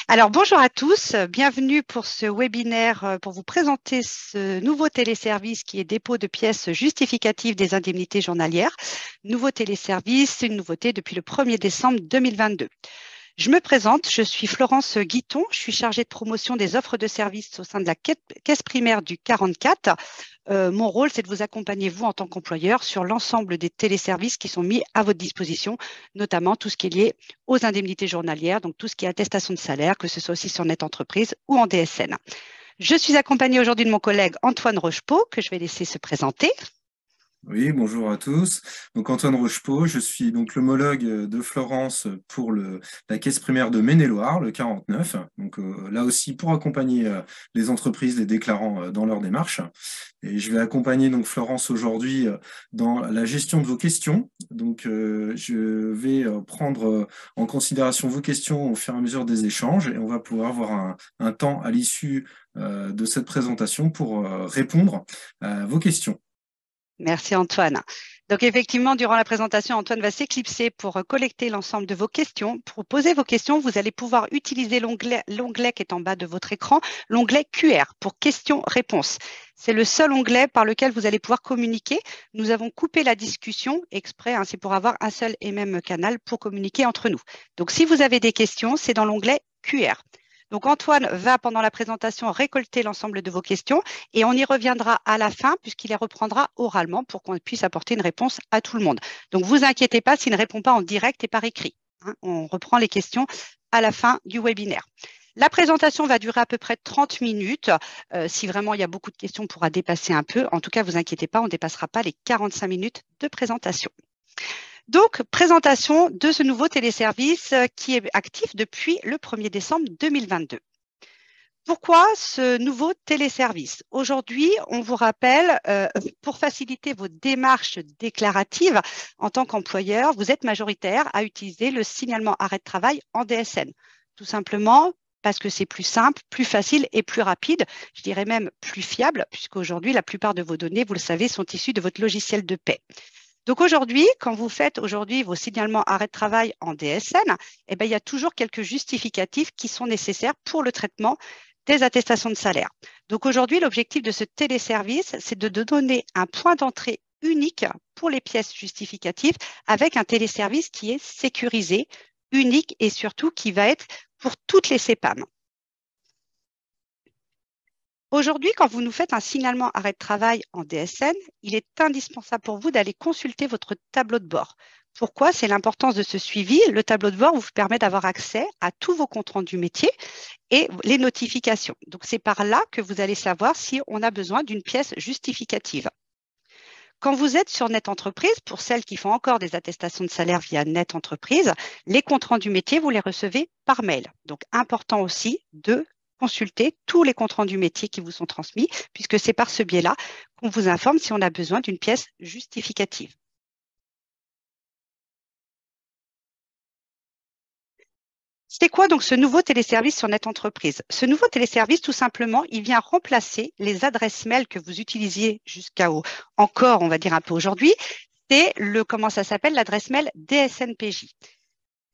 Alors, bonjour à tous, bienvenue pour ce webinaire pour vous présenter ce nouveau téléservice qui est dépôt de pièces justificatives des indemnités journalières. Nouveau téléservice, c'est une nouveauté depuis le 1er décembre 2022. Je me présente, je suis Florence Guiton, je suis chargée de promotion des offres de services au sein de la caisse primaire du 44. Mon rôle, c'est de vous accompagner, vous, en tant qu'employeur, sur l'ensemble des téléservices qui sont mis à votre disposition, notamment tout ce qui est lié aux indemnités journalières, donc tout ce qui est attestation de salaire, que ce soit aussi sur Net Entreprise ou en DSN. Je suis accompagnée aujourd'hui de mon collègue Antoine Rochepeau, que je vais laisser se présenter. Oui, bonjour à tous. Donc Antoine Rochepeau, je suis donc l'homologue de Florence pour la caisse primaire de Maine-et-Loire, le 49. Donc là aussi pour accompagner les entreprises, les déclarants dans leur démarche. Et je vais accompagner donc Florence aujourd'hui dans la gestion de vos questions. Donc je vais prendre en considération vos questions au fur et à mesure des échanges et on va pouvoir avoir un temps à l'issue de cette présentation pour répondre à vos questions. Merci Antoine. Donc effectivement, durant la présentation, Antoine va s'éclipser pour collecter l'ensemble de vos questions. Pour poser vos questions, vous allez pouvoir utiliser l'onglet qui est en bas de votre écran, l'onglet QR pour questions-réponses. C'est le seul onglet par lequel vous allez pouvoir communiquer. Nous avons coupé la discussion exprès, hein, c'est pour avoir un seul et même canal pour communiquer entre nous. Donc si vous avez des questions, c'est dans l'onglet QR. Donc Antoine va pendant la présentation récolter l'ensemble de vos questions et on y reviendra à la fin puisqu'il les reprendra oralement pour qu'on puisse apporter une réponse à tout le monde. Donc vous inquiétez pas s'il ne répond pas en direct et par écrit. Hein, on reprend les questions à la fin du webinaire. La présentation va durer à peu près 30 minutes. Si vraiment il y a beaucoup de questions, on pourra dépasser un peu. En tout cas, vous inquiétez pas, on ne dépassera pas les 45 minutes de présentation. Donc, présentation de ce nouveau téléservice qui est actif depuis le 1er décembre 2022. Pourquoi ce nouveau téléservice? Aujourd'hui, on vous rappelle, pour faciliter vos démarches déclaratives en tant qu'employeur, vous êtes majoritaire à utiliser le signalement arrêt de travail en DSN. Tout simplement parce que c'est plus simple, plus facile et plus rapide, je dirais même plus fiable, puisqu'aujourd'hui, la plupart de vos données, vous le savez, sont issues de votre logiciel de paie. Donc aujourd'hui, quand vous faites aujourd'hui vos signalements arrêt de travail en DSN, eh bien, il y a toujours quelques justificatifs qui sont nécessaires pour le traitement des attestations de salaire. Donc aujourd'hui, l'objectif de ce téléservice, c'est de donner un point d'entrée unique pour les pièces justificatives avec un téléservice qui est sécurisé, unique et surtout qui va être pour toutes les CPAM. Aujourd'hui, quand vous nous faites un signalement arrêt de travail en DSN, il est indispensable pour vous d'aller consulter votre tableau de bord. Pourquoi? C'est l'importance de ce suivi. Le tableau de bord vous permet d'avoir accès à tous vos comptes rendus métiers et les notifications. Donc, c'est par là que vous allez savoir si on a besoin d'une pièce justificative. Quand vous êtes sur Net Entreprise, pour celles qui font encore des attestations de salaire via Net Entreprise, les comptes rendus métiers, vous les recevez par mail. Donc, important aussi de consulter tous les comptes rendus métiers qui vous sont transmis, puisque c'est par ce biais-là qu'on vous informe si on a besoin d'une pièce justificative. C'est quoi donc ce nouveau téléservice sur Net Entreprise? Ce nouveau téléservice, tout simplement, il vient remplacer les adresses mail que vous utilisiez jusqu'à encore, on va dire un peu aujourd'hui. C'est comment ça s'appelle, l'adresse mail DSNPJ.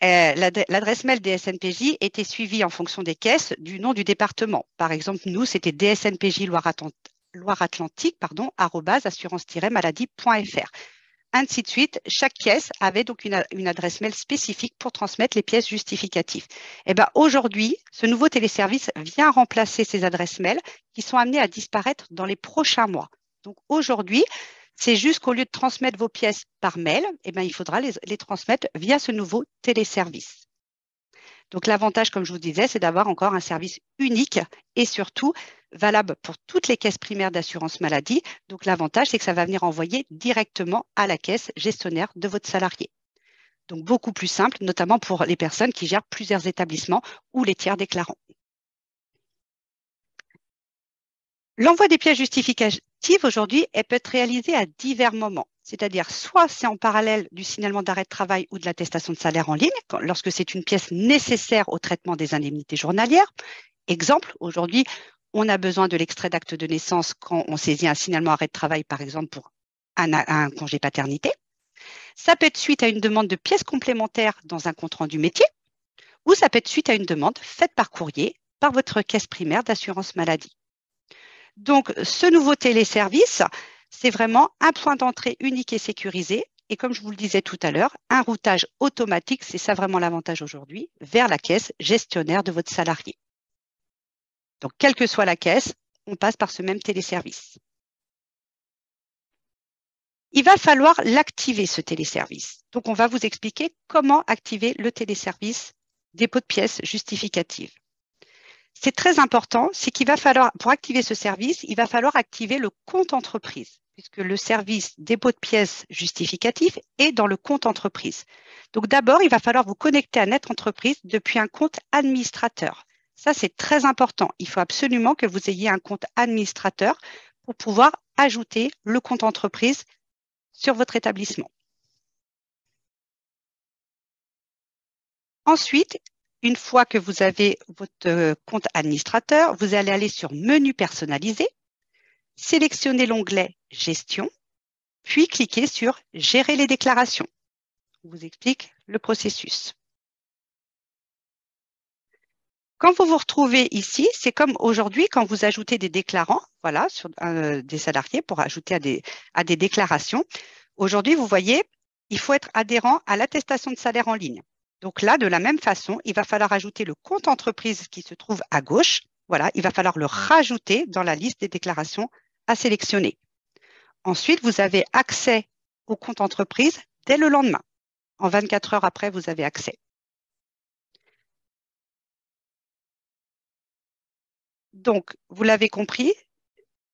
L'adresse mail DSNPJ était suivie en fonction des caisses du nom du département. Par exemple, nous, c'était DSNPJ Loire-Atlantique, @assurance-maladie.fr. Ainsi de suite, chaque caisse avait donc une adresse mail spécifique pour transmettre les pièces justificatives. Et ben aujourd'hui, ce nouveau téléservice vient remplacer ces adresses mail qui sont amenées à disparaître dans les prochains mois. Donc aujourd'hui, c'est juste qu'au lieu de transmettre vos pièces par mail, eh ben, il faudra les transmettre via ce nouveau téléservice. Donc l'avantage, comme je vous disais, c'est d'avoir encore un service unique et surtout valable pour toutes les caisses primaires d'assurance maladie. Donc l'avantage, c'est que ça va venir envoyer directement à la caisse gestionnaire de votre salarié. Donc beaucoup plus simple, notamment pour les personnes qui gèrent plusieurs établissements ou les tiers déclarants. L'envoi des pièces justificatives aujourd'hui, elle peut être réalisée à divers moments. C'est-à-dire, soit c'est en parallèle du signalement d'arrêt de travail ou de l'attestation de salaire en ligne, lorsque c'est une pièce nécessaire au traitement des indemnités journalières. Exemple, aujourd'hui, on a besoin de l'extrait d'acte de naissance quand on saisit un signalement arrêt de travail, par exemple, pour un congé paternité. Ça peut être suite à une demande de pièces complémentaires dans un compte rendu métier ou ça peut être suite à une demande faite par courrier par votre caisse primaire d'assurance maladie. Donc, ce nouveau téléservice, c'est vraiment un point d'entrée unique et sécurisé. Et comme je vous le disais tout à l'heure, un routage automatique, c'est ça vraiment l'avantage aujourd'hui, vers la caisse gestionnaire de votre salarié. Donc, quelle que soit la caisse, on passe par ce même téléservice. Il va falloir l'activer, ce téléservice. Donc, on va vous expliquer comment activer le téléservice dépôt de pièces justificatives. C'est très important, c'est qu'il va falloir, pour activer ce service, il va falloir activer le compte entreprise, puisque le service dépôt de pièces justificatif est dans le compte entreprise. Donc d'abord, il va falloir vous connecter à Net Entreprise depuis un compte administrateur. Ça, c'est très important. Il faut absolument que vous ayez un compte administrateur pour pouvoir ajouter le compte entreprise sur votre établissement. Ensuite, une fois que vous avez votre compte administrateur, vous allez aller sur Menu personnalisé, sélectionner l'onglet Gestion, puis cliquer sur Gérer les déclarations. Je vous explique le processus. Quand vous vous retrouvez ici, c'est comme aujourd'hui quand vous ajoutez des déclarants, voilà, sur des salariés pour ajouter à des déclarations. Aujourd'hui, vous voyez, il faut être adhérent à l'attestation de salaire en ligne. Donc là, de la même façon, il va falloir ajouter le compte entreprise qui se trouve à gauche. Voilà, il va falloir le rajouter dans la liste des déclarations à sélectionner. Ensuite, vous avez accès au compte entreprise dès le lendemain. En 24 heures après, vous avez accès. Donc, vous l'avez compris,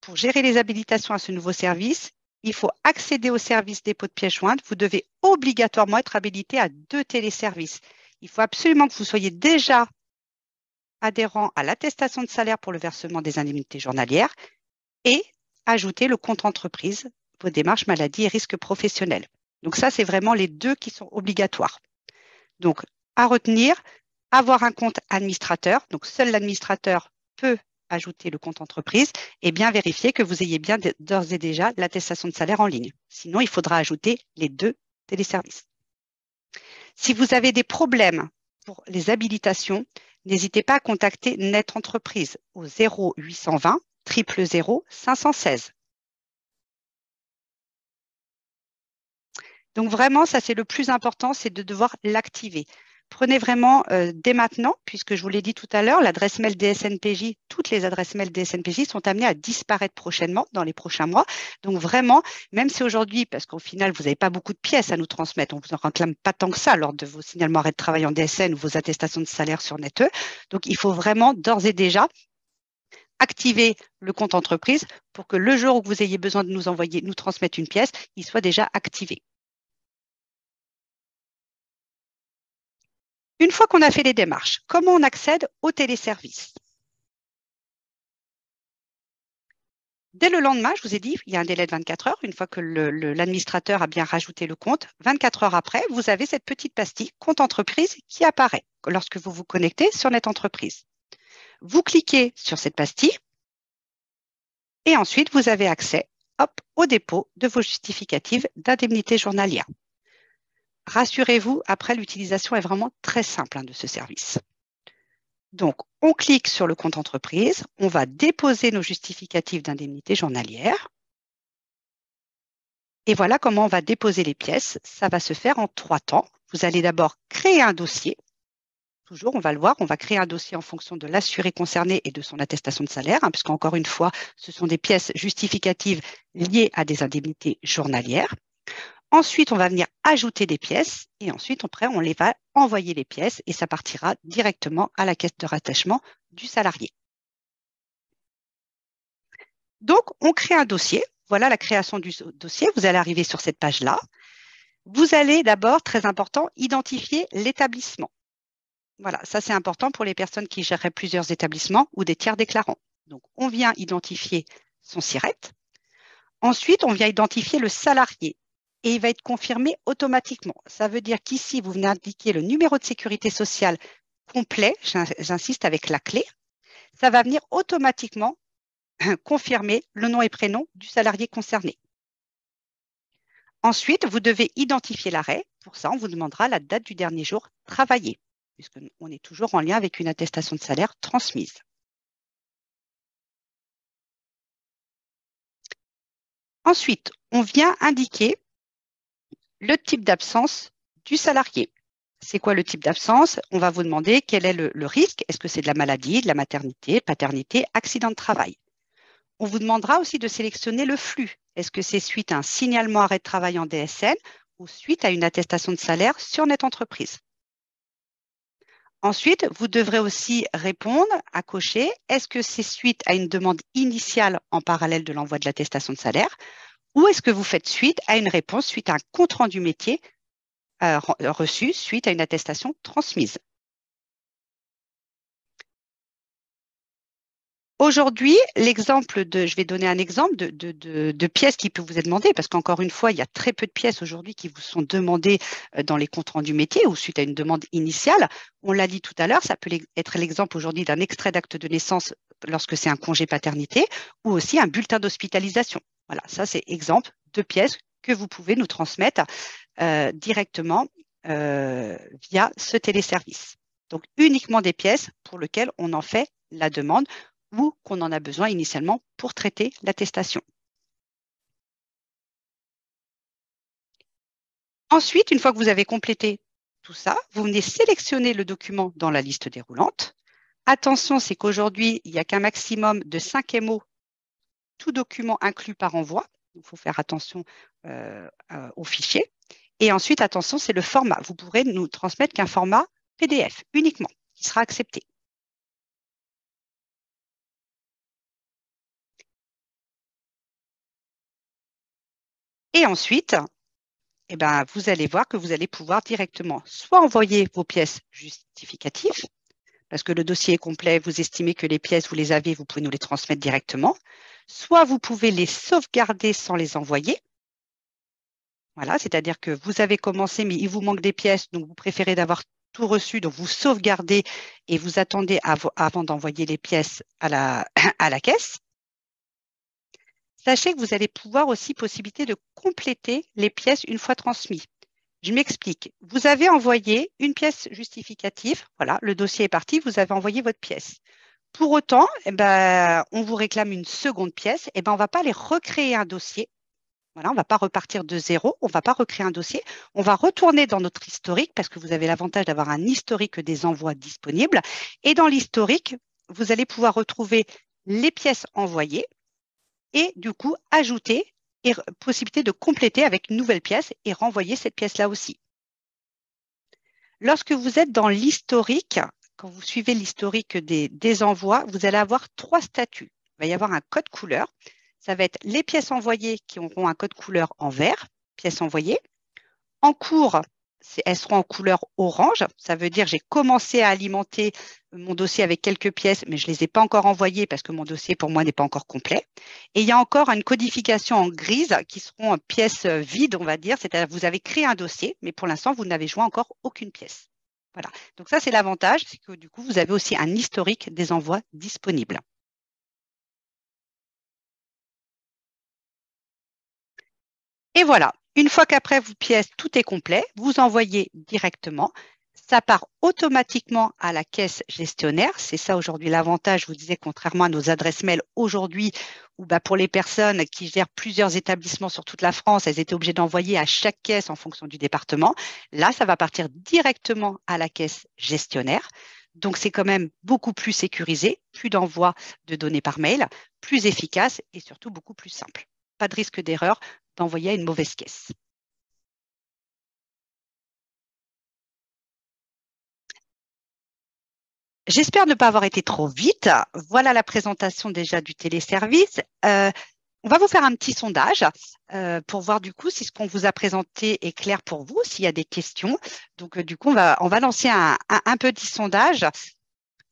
pour gérer les habilitations à ce nouveau service, il faut accéder au service dépôt de pièces jointes. Vous devez obligatoirement être habilité à 2 téléservices. Il faut absolument que vous soyez déjà adhérent à l'attestation de salaire pour le versement des indemnités journalières et ajouter le compte entreprise, vos démarches maladie et risques professionnels. Donc ça, c'est vraiment les 2 qui sont obligatoires. Donc, à retenir, avoir un compte administrateur. Donc, seul l'administrateur peut ajouter le compte entreprise et bien vérifier que vous ayez bien d'ores et déjà l'attestation de salaire en ligne. Sinon, il faudra ajouter les 2 téléservices. Si vous avez des problèmes pour les habilitations, n'hésitez pas à contacter Net Entreprise au 0820 000 516. Donc vraiment, ça c'est le plus important, c'est de devoir l'activer. Prenez vraiment dès maintenant, puisque je vous l'ai dit tout à l'heure, l'adresse mail DSNPJ, toutes les adresses mail DSNPJ sont amenées à disparaître prochainement, dans les prochains mois. Donc vraiment, même si aujourd'hui, parce qu'au final, vous n'avez pas beaucoup de pièces à nous transmettre, on ne vous en réclame pas tant que ça lors de vos signalements arrêt de travail en DSN ou vos attestations de salaire sur NetE. Donc il faut vraiment d'ores et déjà activer le compte entreprise pour que le jour où vous ayez besoin de nous transmettre une pièce, il soit déjà activé. Une fois qu'on a fait les démarches, comment on accède au téléservice? Dès le lendemain, je vous ai dit, il y a un délai de 24 heures. Une fois que l'administrateur a bien rajouté le compte, 24 heures après, vous avez cette petite pastille compte entreprise qui apparaît lorsque vous vous connectez sur Net Entreprise. Vous cliquez sur cette pastille et ensuite, vous avez accès au dépôt de vos justificatives d'indemnité journalière. Rassurez-vous, après, l'utilisation est vraiment très simple de ce service. Donc, on clique sur le compte entreprise, on va déposer nos justificatifs d'indemnité journalière. Et voilà comment on va déposer les pièces. Ça va se faire en 3 temps. Vous allez d'abord créer un dossier. Toujours, on va le voir, on va créer un dossier en fonction de l'assuré concerné et de son attestation de salaire, puisqu'encore une fois, ce sont des pièces justificatives liées à des indemnités journalières. Ensuite, on va venir ajouter des pièces et ensuite, après, on les va envoyer les pièces et ça partira directement à la caisse de rattachement du salarié. Donc, on crée un dossier. Voilà la création du dossier. Vous allez arriver sur cette page-là. Vous allez d'abord, très important, identifier l'établissement. Voilà, ça c'est important pour les personnes qui gèreraient plusieurs établissements ou des tiers déclarants. Donc, on vient identifier son SIRET. Ensuite, on vient identifier le salarié. Et il va être confirmé automatiquement. Ça veut dire qu'ici, vous venez indiquer le numéro de sécurité sociale complet, j'insiste avec la clé. Ça va venir automatiquement confirmer le nom et prénom du salarié concerné. Ensuite, vous devez identifier l'arrêt. Pour ça, on vous demandera la date du dernier jour travaillé. puisqu'on est toujours en lien avec une attestation de salaire transmise. Ensuite, on vient indiquer le type d'absence du salarié. C'est quoi le type d'absence? On va vous demander quel est le risque. Est-ce que c'est de la maladie, de la maternité, paternité, accident de travail? On vous demandera aussi de sélectionner le flux. Est-ce que c'est suite à un signalement arrêt de travail en DSN ou suite à une attestation de salaire sur Net Entreprise? Ensuite, vous devrez aussi répondre à cocher, est-ce que c'est suite à une demande initiale en parallèle de l'envoi de l'attestation de salaire ou est-ce que vous faites suite à une réponse suite à un compte-rendu métier reçu suite à une attestation transmise? Aujourd'hui, je vais donner un exemple de pièces qui peut vous être demandées, parce qu'encore une fois, il y a très peu de pièces aujourd'hui qui vous sont demandées dans les comptes rendus métiers ou suite à une demande initiale. On l'a dit tout à l'heure, ça peut être l'exemple aujourd'hui d'un extrait d'acte de naissance lorsque c'est un congé paternité ou aussi un bulletin d'hospitalisation. Voilà, ça c'est exemple de pièces que vous pouvez nous transmettre directement via ce téléservice. Donc uniquement des pièces pour lesquelles on en fait la demande ou qu'on en a besoin initialement pour traiter l'attestation. Ensuite, une fois que vous avez complété tout ça, vous venez sélectionner le document dans la liste déroulante. Attention, c'est qu'aujourd'hui, il n'y a qu'un maximum de 5 MO, tout document inclus par envoi. Il faut faire attention au fichier. Et ensuite, attention, c'est le format. Vous pourrez nous transmettre qu'un format PDF uniquement, qui sera accepté. Et ensuite, vous allez voir que vous allez pouvoir directement soit envoyer vos pièces justificatives, parce que le dossier est complet, vous estimez que les pièces, vous les avez, vous pouvez nous les transmettre directement, soit vous pouvez les sauvegarder sans les envoyer. Voilà, c'est-à-dire que vous avez commencé, mais il vous manque des pièces, donc vous préférez d'avoir tout reçu, donc vous sauvegardez et vous attendez avant d'envoyer les pièces à la caisse. Sachez que vous allez pouvoir aussi possibilité de compléter les pièces une fois transmises. Je m'explique. Vous avez envoyé une pièce justificative. Voilà, le dossier est parti. Vous avez envoyé votre pièce. Pour autant, on vous réclame une seconde pièce. On ne va pas aller recréer un dossier. Voilà, on ne va pas repartir de zéro. On ne va pas recréer un dossier. On va retourner dans notre historique parce que vous avez l'avantage d'avoir un historique des envois disponibles. Et dans l'historique, vous allez pouvoir retrouver les pièces envoyées et du coup ajouter et possibilité de compléter avec une nouvelle pièce et renvoyer cette pièce-là aussi. Lorsque vous êtes dans l'historique, quand vous suivez l'historique des envois, vous allez avoir 3 statuts. Il va y avoir un code couleur. Ça va être les pièces envoyées qui auront un code couleur en vert, pièces envoyées. En cours, elles seront en couleur orange. Ça veut dire que j'ai commencé à alimenter mon dossier avec quelques pièces, mais je ne les ai pas encore envoyées parce que mon dossier, pour moi, n'est pas encore complet. Et il y a encore une codification en grise qui seront pièces vides, on va dire. C'est-à-dire que vous avez créé un dossier, mais pour l'instant, vous n'avez joint encore aucune pièce. Voilà. Donc ça, c'est l'avantage, c'est que du coup, vous avez aussi un historique des envois disponibles. Et voilà, une fois qu'après vos pièces, tout est complet, vous envoyez directement. Ça part automatiquement à la caisse gestionnaire. C'est ça aujourd'hui l'avantage, je vous disais, contrairement à nos adresses mail aujourd'hui, où pour les personnes qui gèrent plusieurs établissements sur toute la France, elles étaient obligées d'envoyer à chaque caisse en fonction du département. Là, ça va partir directement à la caisse gestionnaire. Donc, c'est quand même beaucoup plus sécurisé, plus d'envoi de données par mail, plus efficace et surtout beaucoup plus simple. Pas de risque d'erreur d'envoyer à une mauvaise caisse. J'espère ne pas avoir été trop vite. Voilà la présentation déjà du téléservice. On va vous faire un petit sondage pour voir du coup si ce qu'on vous a présenté est clair pour vous, s'il y a des questions. Donc du coup, on va lancer un petit sondage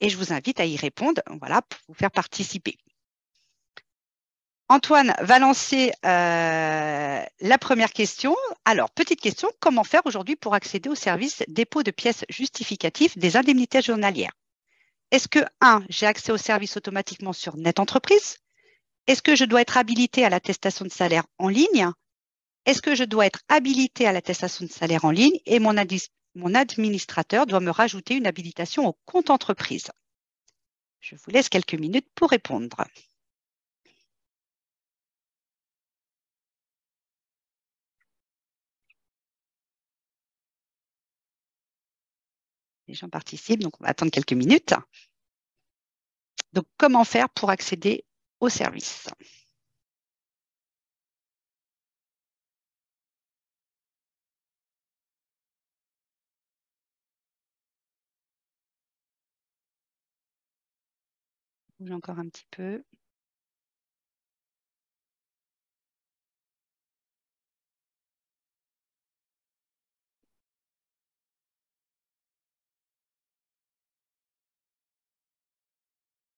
et je vous invite à y répondre, voilà, pour vous faire participer. Antoine va lancer la première question. Alors, petite question, comment faire aujourd'hui pour accéder au service dépôt de pièces justificatives des indemnités journalières? Est-ce que, 1, j'ai accès au service automatiquement sur Net Entreprise? Est-ce que je dois être habilité à l'attestation de salaire en ligne? Est-ce que je dois être habilité à l'attestation de salaire en ligne et mon mon administrateur doit me rajouter une habilitation au compte entreprise. Je vous laisse quelques minutes pour répondre. Les gens participent, donc on va attendre quelques minutes. Donc, comment faire pour accéder au service? Bouge encore un petit peu.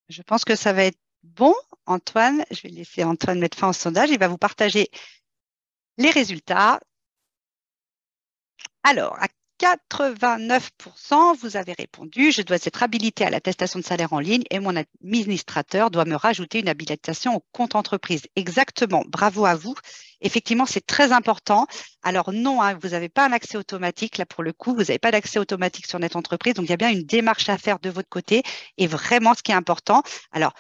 Je pense que ça va être bon. Antoine, je vais laisser Antoine mettre fin au sondage. Il va vous partager les résultats. Alors, à 89%, vous avez répondu, je dois être habilité à l'attestation de salaire en ligne et mon administrateur doit me rajouter une habilitation au compte entreprise. Exactement, bravo à vous. Effectivement, c'est très important. Alors non, hein, vous n'avez pas un accès automatique. Là, pour le coup, vous n'avez pas d'accès automatique sur Net Entreprise. Donc, il y a bien une démarche à faire de votre côté. Et vraiment, ce qui est important, alors,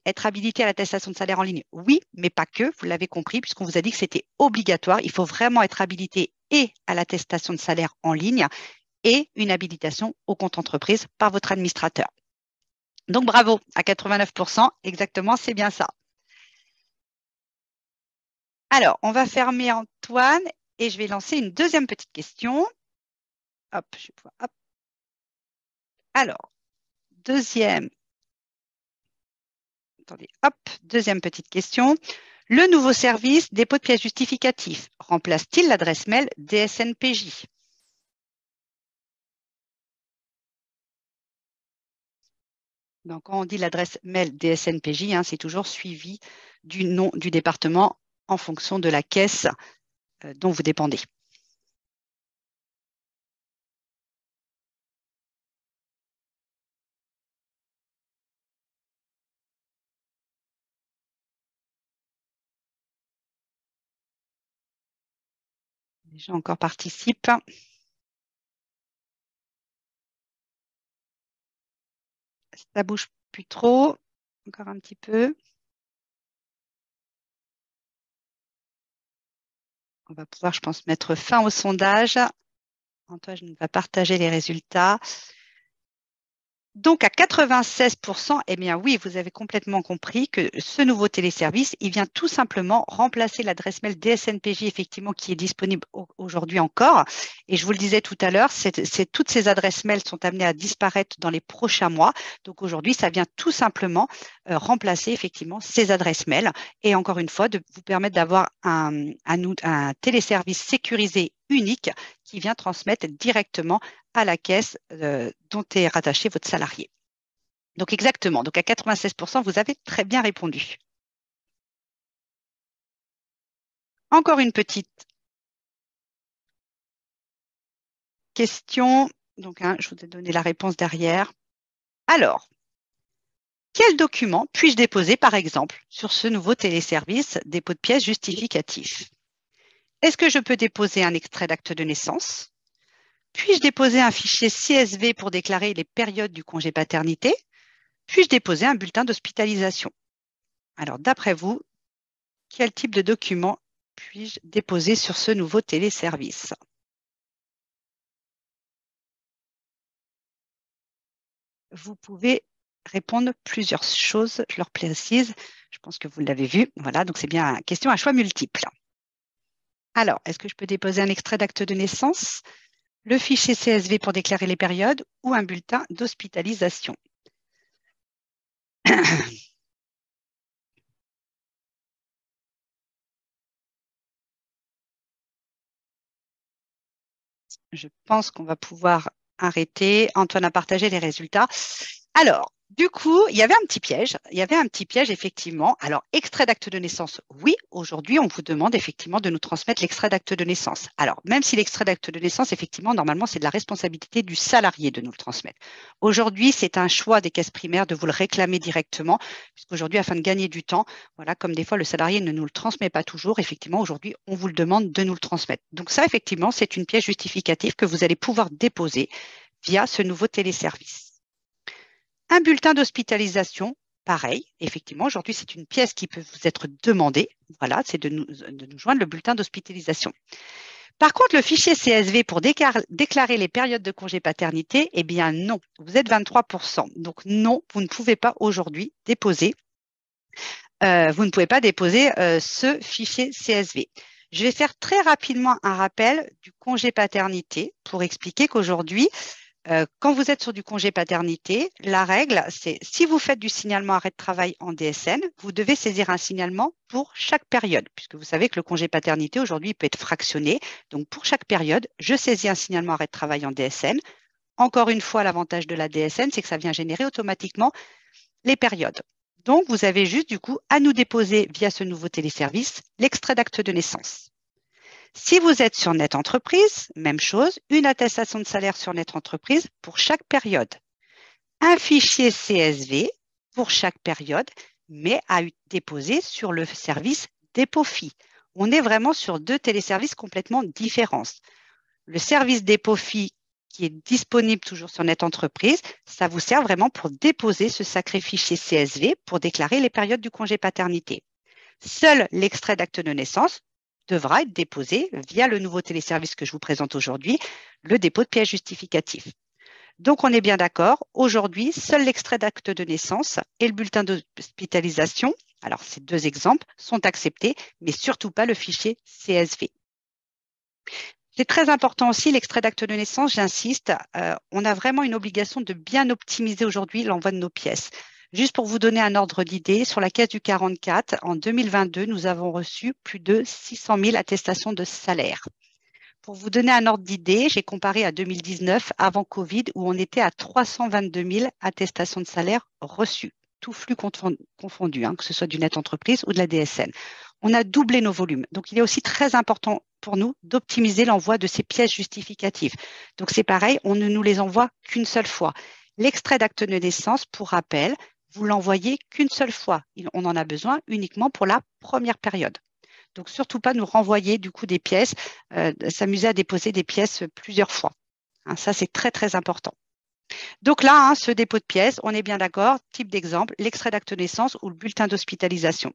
être habilité à l'attestation de salaire en ligne, oui, mais pas que, vous l'avez compris, puisqu'on vous a dit que c'était obligatoire. Il faut vraiment être habilité et à l'attestation de salaire en ligne et une habilitation au compte entreprise par votre administrateur. Donc, bravo, à 89%, exactement, c'est bien ça. Alors, on va fermer Antoine et je vais lancer une deuxième petite question. Hop, je vais pouvoir, hop. Alors, deuxième, attendez, hop, deuxième petite question. Le nouveau service dépôt de pièces justificatives remplace-t-il l'adresse mail DSNPJ? Donc, quand on dit l'adresse mail DSNPJ, hein, c'est toujours suivi du nom du département en fonction de la caisse dont vous dépendez. Les gens encore participent. Ça bouge plus trop. Encore un petit peu. On va pouvoir, je pense, mettre fin au sondage. Antoine va partager les résultats. Donc, à 96%, eh bien oui, vous avez complètement compris que ce nouveau téléservice, il vient tout simplement remplacer l'adresse mail DSNPJ, effectivement, qui est disponible aujourd'hui encore. Et je vous le disais tout à l'heure, toutes ces adresses mail sont amenées à disparaître dans les prochains mois. Donc, aujourd'hui, ça vient tout simplement remplacer, effectivement, ces adresses mail. Et encore une fois, de vous permettre d'avoir un téléservice sécurisé unique qui vient transmettre directement à la caisse dont est rattaché votre salarié. Donc exactement, donc à 96%, vous avez très bien répondu. Encore une petite question. Donc, hein, je vous ai donné la réponse derrière. Alors, quel document puis-je déposer, par exemple, sur ce nouveau téléservice dépôt de pièces justificatif? Est-ce que je peux déposer un extrait d'acte de naissance? Puis-je déposer un fichier CSV pour déclarer les périodes du congé paternité? Puis-je déposer un bulletin d'hospitalisation? Alors, d'après vous, quel type de document puis-je déposer sur ce nouveau téléservice? Vous pouvez répondre plusieurs choses, je leur précise. Je pense que vous l'avez vu. Voilà, donc c'est bien une question à choix multiple. Alors, est-ce que je peux déposer un extrait d'acte de naissance, le fichier CSV pour déclarer les périodes ou un bulletin d'hospitalisation? Je pense qu'on va pouvoir arrêter. Antoine a partagé les résultats. Alors, Du coup, il y avait un petit piège. Il y avait un petit piège, effectivement. Alors, extrait d'acte de naissance, oui. Aujourd'hui, on vous demande effectivement de nous transmettre l'extrait d'acte de naissance. Alors, même si l'extrait d'acte de naissance, effectivement, normalement, c'est de la responsabilité du salarié de nous le transmettre. Aujourd'hui, c'est un choix des caisses primaires de vous le réclamer directement, puisqu'aujourd'hui, afin de gagner du temps, voilà, comme des fois le salarié ne nous le transmet pas toujours, effectivement, aujourd'hui, on vous le demande de nous le transmettre. Donc ça, effectivement, c'est une pièce justificative que vous allez pouvoir déposer via ce nouveau téléservice. Un bulletin d'hospitalisation, pareil, effectivement, aujourd'hui, c'est une pièce qui peut vous être demandée. Voilà, c'est de nous joindre le bulletin d'hospitalisation. Par contre, le fichier CSV pour déclarer les périodes de congé paternité, eh bien non, vous êtes 23%. Donc non, vous ne pouvez pas aujourd'hui déposer, ce fichier CSV. Je vais faire très rapidement un rappel du congé paternité pour expliquer qu'aujourd'hui, quand vous êtes sur du congé paternité, la règle, c'est si vous faites du signalement arrêt de travail en DSN, vous devez saisir un signalement pour chaque période, puisque vous savez que le congé paternité, aujourd'hui, il peut être fractionné. Donc, pour chaque période, je saisis un signalement arrêt de travail en DSN. Encore une fois, l'avantage de la DSN, c'est que ça vient générer automatiquement les périodes. Donc, vous avez juste, du coup, à nous déposer via ce nouveau téléservice l'extrait d'acte de naissance. Si vous êtes sur Net Entreprise, même chose, une attestation de salaire sur Net Entreprise pour chaque période. Un fichier CSV pour chaque période, mais à déposer sur le service Dépôt-Fi. On est vraiment sur deux téléservices complètement différents. Le service Dépôt-Fi qui est disponible toujours sur Net Entreprise, ça vous sert vraiment pour déposer ce sacré fichier CSV pour déclarer les périodes du congé paternité. Seul l'extrait d'acte de naissance devra être déposé via le nouveau téléservice que je vous présente aujourd'hui, le dépôt de pièce justificatif. Donc, on est bien d'accord. Aujourd'hui, seul l'extrait d'acte de naissance et le bulletin d'hospitalisation, alors ces deux exemples, sont acceptés, mais surtout pas le fichier CSV. C'est très important aussi, l'extrait d'acte de naissance, j'insiste, on a vraiment une obligation de bien optimiser aujourd'hui l'envoi de nos pièces. Juste pour vous donner un ordre d'idée, sur la caisse du 44, en 2022, nous avons reçu plus de 600 000 attestations de salaire. Pour vous donner un ordre d'idée, j'ai comparé à 2019, avant Covid, où on était à 322 000 attestations de salaire reçues, tout flux confondu, que ce soit du net entreprise ou de la DSN. On a doublé nos volumes. Donc, il est aussi très important pour nous d'optimiser l'envoi de ces pièces justificatives. Donc, c'est pareil, on ne nous les envoie qu'une seule fois. L'extrait d'acte de naissance, pour rappel, vous l'envoyez qu'une seule fois. On en a besoin uniquement pour la première période. Donc, surtout pas nous renvoyer du coup des pièces, s'amuser à déposer des pièces plusieurs fois. Ça, c'est très, très important. Donc là, ce dépôt de pièces, on est bien d'accord, type d'exemple, l'extrait d'acte de naissance ou le bulletin d'hospitalisation.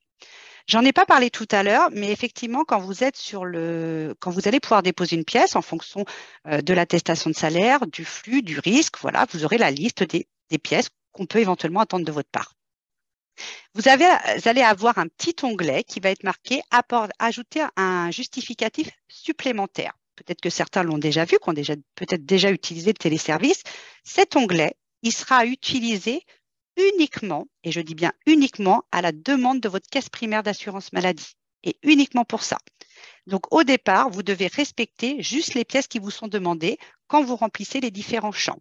J'en ai pas parlé tout à l'heure, mais effectivement, quand vous allez pouvoir déposer une pièce en fonction de l'attestation de salaire, du flux, du risque, voilà, vous aurez la liste des pièces qu'on peut éventuellement attendre de votre part. Vous allez avoir un petit onglet qui va être marqué ajouter un justificatif supplémentaire. Peut-être que certains l'ont déjà vu, qui ont peut-être déjà utilisé le téléservice. Cet onglet, il sera utilisé uniquement, et je dis bien uniquement, à la demande de votre caisse primaire d'assurance maladie. Et uniquement pour ça. Donc, au départ, vous devez respecter juste les pièces qui vous sont demandées quand vous remplissez les différents champs.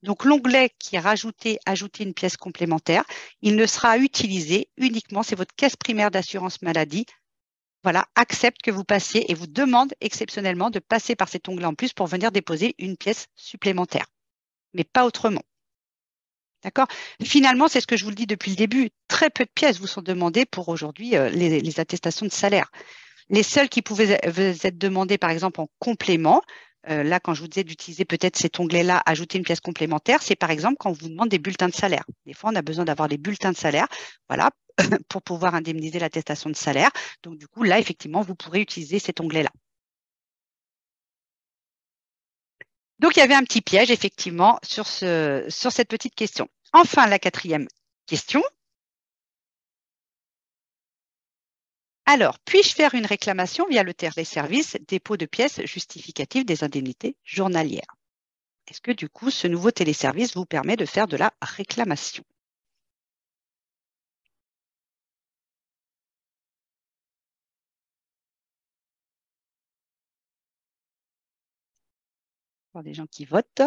Donc, l'onglet qui est ajouter une pièce complémentaire, il ne sera utilisé uniquement, c'est votre caisse primaire d'assurance maladie, voilà, accepte que vous passiez et vous demande exceptionnellement de passer par cet onglet en plus pour venir déposer une pièce supplémentaire, mais pas autrement. D'accord? Finalement, c'est ce que je vous le dis depuis le début, très peu de pièces vous sont demandées pour aujourd'hui les attestations de salaire. Les seules qui pouvaient vous être demandées, par exemple, en complément, là, quand je vous disais d'utiliser peut-être cet onglet-là, ajouter une pièce complémentaire, c'est par exemple quand on vous demande des bulletins de salaire. Des fois, on a besoin d'avoir des bulletins de salaire, voilà, pour pouvoir indemniser l'attestation de salaire. Donc, du coup, là, effectivement, vous pourrez utiliser cet onglet-là. Donc, il y avait un petit piège, effectivement, sur cette petite question. Enfin, la quatrième question. Alors, puis-je faire une réclamation via le téléservice dépôt de pièces justificatives des indemnités journalières? Est-ce que du coup, ce nouveau téléservice vous permet de faire de la réclamation? Pour des gens qui votent.